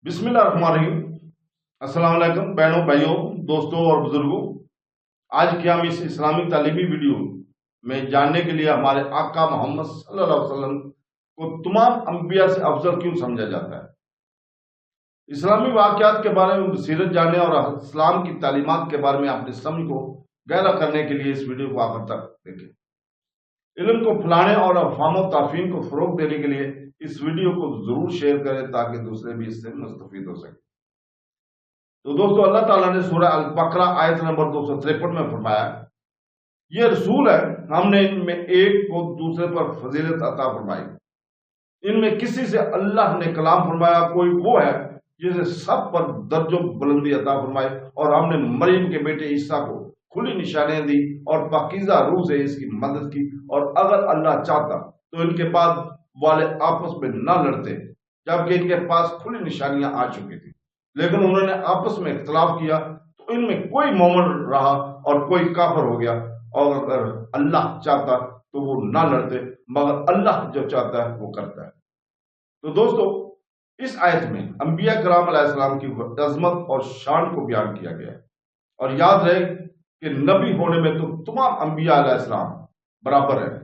بسم اللہ الرحمن الرحیم۔ السلام علیکم بہنوں، بھائیوں، دوستوں اور بزرگوں۔ آج کی ہم اس اسلامی تعلیمی ویڈیو میں جاننے کے لیے ہمارے آقا محمد صلی اللہ علیہ وسلم کو تمام انبیاء سے افضل کیوں سمجھا جاتا ہے، اسلامی واقعات کے بارے میں سیرت جاننے اور اسلام کی تعلیمات کے بارے میں اپنی سمجھ کو گہرا کرنے کے لیے اس ویڈیو کو آخر تک دیکھیں۔ علم کو پھیلانے اور افہام و تفہیم کو فروغ دینے کے لیے اس ویڈیو کو ضرور شیئر کریں تاکہ دوسرے بھی اس سے مستفید ہو سکیں۔ تو دوستو، اللہ تعالیٰ نے سورہ البقرہ آیت نمبر 253 میں فرمایا، یہ رسول ہے، ہم نے ان میں ایک کو دوسرے پر فضیلت عطا فرمائی۔ ان میں کسی سے اللہ نے کلام فرمایا، کوئی وہ ہے جسے سب پر درج و بلندی عطا فرمائی، اور ہم نے مریم کے بیٹے عیسیٰ کو کھلی نشانیاں دی اور پاکیزہ روح سے اس کی مدد کی، اور اگر اللہ چاہتا تو ان کے بعد والے آپس میں نہ لڑتے، جبکہ ان کے پاس کھلی نشانیاں آ چکی تھی، لیکن انہوں نے آپس میں اختلاف کیا تو ان میں کوئی مومن رہا اور کوئی کافر ہو گیا، اور اگر اللہ چاہتا تو وہ نہ لڑتے، مگر اللہ جو چاہتا ہے وہ کرتا ہے۔ تو دوستو، اس آیت میں انبیاء کرام علیہ السلام کی عظمت اور شان کو بیان کیا گیا ہے، اور یاد رہے کہ نبی ہونے میں تو تمام انبیاء علیہ السلام برابر ہیں،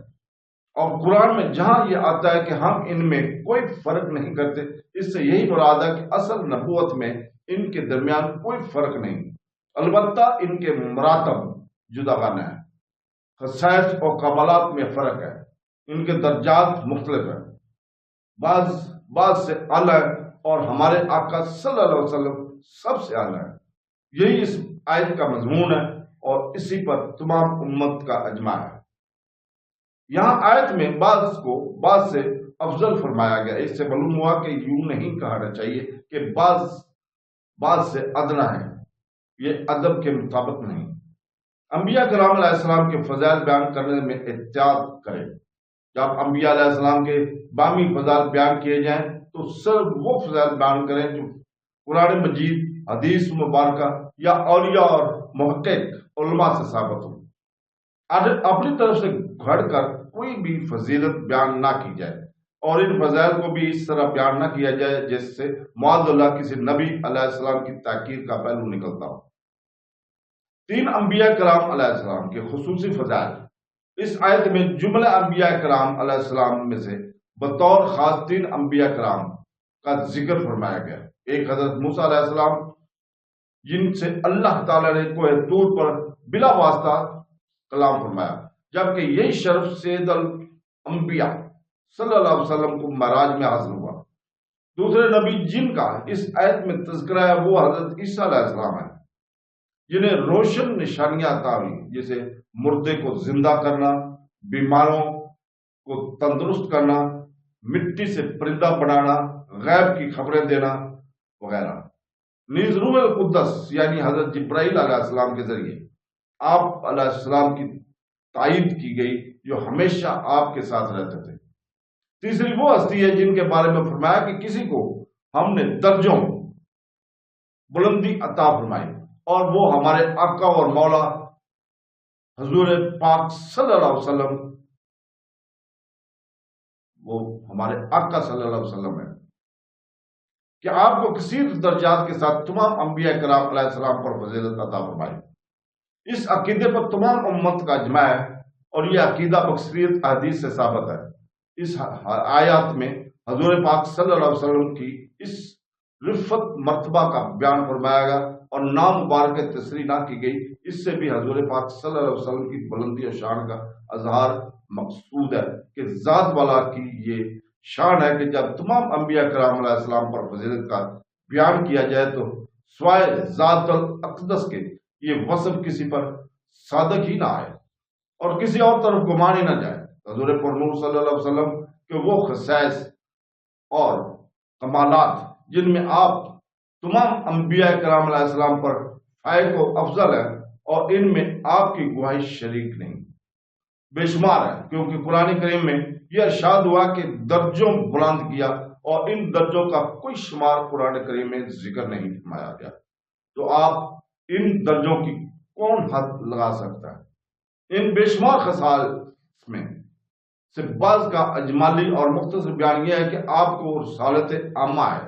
اور قرآن میں جہاں یہ آتا ہے کہ ہم ان میں کوئی فرق نہیں کرتے، اس سے یہی مراد ہے کہ اصل نبوت میں ان کے درمیان کوئی فرق نہیں، البتہ ان کے مراتب جداگانہ ہیں، خصائص اور کمالات میں فرق ہے، ان کے درجات مختلف ہیں، بعض سے اعلیٰ ہے، اور ہمارے آقا صلی اللہ علیہ وسلم سب سے اعلیٰ ہے۔ یہی اس آیت کا مضمون ہے، اور اسی پر تمام امت کا اجماع ہے۔ یہاں آیت میں بعض سے افضل فرمایا گیا، اس سے معلوم ہوا کہ یوں نہیں کہنا چاہیے کہ بعض سے ادنا ہے، یہ ادب کے مطابق نہیں۔ انبیاء کرام علیہ السلام کے فضائل بیان کرنے میں احتیاط کریں۔ جب انبیاء علیہ السلام کے بامی فضائل بیان کیے جائیں تو صرف وہ فضائل بیان کریں جو قرآن مجید، حدیث مبارکہ یا اولیاء اور محقق علماء سے ثابت ہو۔ اپنی طرف سے گھڑ کر کوئی بھی فضیلت بیان نہ کی جائے، اور ان فضائل کو بھی اس طرح بیان نہ کیا جائے جس سے معاذ اللہ کسی نبی علیہ السلام کی تحقیر کا پہلو نکلتا ہو۔ 3 انبیاء کرام علیہ السلام کے خصوصی فضائل اس آیت میں جملہ انبیاء کرام علیہ السلام میں سے بطور خاص 3 انبیاء کرام کا ذکر فرمایا گیا۔ ایک حضرت موسیٰ علیہ السلام، جن سے اللہ تعالیٰ نے کوہ طور پر بلا واسطہ کلام فرمایا، جبکہ یہی شرف سید الانبیاء صلی اللہ علیہ وسلم کو معراج میں حاصل ہوا۔ دوسرے نبی جن کا اس آیت میں تذکرہ ہے وہ حضرت عیسیٰ علیہ السلام ہے، جنہیں روشن نشانیاں عطا ہوئی، جیسے مردے کو زندہ کرنا، بیماروں کو تندرست کرنا، مٹی سے پرندہ بنانا، غیب کی خبریں دینا وغیرہ۔ نیز روح القدس یعنی حضرت جبرائیل علیہ السلام کے ذریعے آپ علیہ السلام کی تائید کی گئی، جو ہمیشہ آپ کے ساتھ رہتے تھے۔ تیسری وہ ہستی ہے جن کے بارے میں فرمایا کہ کسی کو ہم نے درجوں بلندی عطا فرمائی، اور وہ ہمارے آقا اور مولا حضور پاک صلی اللہ علیہ وسلم، وہ ہمارے آقا صلی اللہ علیہ وسلم ہے، کہ آپ کو کثیر درجات کے ساتھ تمام انبیاء کرام علیہ السلام پر فضیلت عطا فرمائی۔ اس عقیدے پر تمام امت کا اجماع ہے، اور یہ عقیدہ بکثرت حدیث سے ثابت ہے۔ اس آیات میں حضور پاک صلی اللہ علیہ وسلم کی اس رفت مرتبہ کا بیان فرمایا گیا اور نام مبارک تصریح نہ کی گئی، اس سے بھی حضور پاک صلی اللہ علیہ وسلم کی بلندی اور شان کا اظہار مقصود ہے، کہ ذات والا کی یہ شان ہے کہ جب تمام انبیاء کرام علیہ السلام پر فضیلت کا بیان کیا جائے تو سوائے ذات الاقدس کے یہ وصف کسی پر صادق ہی نہ آئے، اور کسی اور طرف گمان ہی نہ جائے۔ حضور پرنور صلی اللہ علیہ وسلم کے وہ خصائص اور کمالات جن میں آپ تمام انبیاء کرام علیہ السلام پر فائق و افضل ہیں، اور ان میں آپ کی گواہی شریک نہیں، بے شمار ہے، کیونکہ قرآن کریم میں یہ ارشاد ہوا کہ درجوں بلند کیا، اور ان درجوں کا کوئی شمار قرآن کریم میں ذکر نہیں فرمایا گیا۔ تو آپ ان درجوں کی کون حد لگا سکتا ہے؟ ان بے شمار خصال میں سے بعض کا اجمالی اور مختصر بیان یہ ہے کہ آپ کو رسالت عامہ ہے،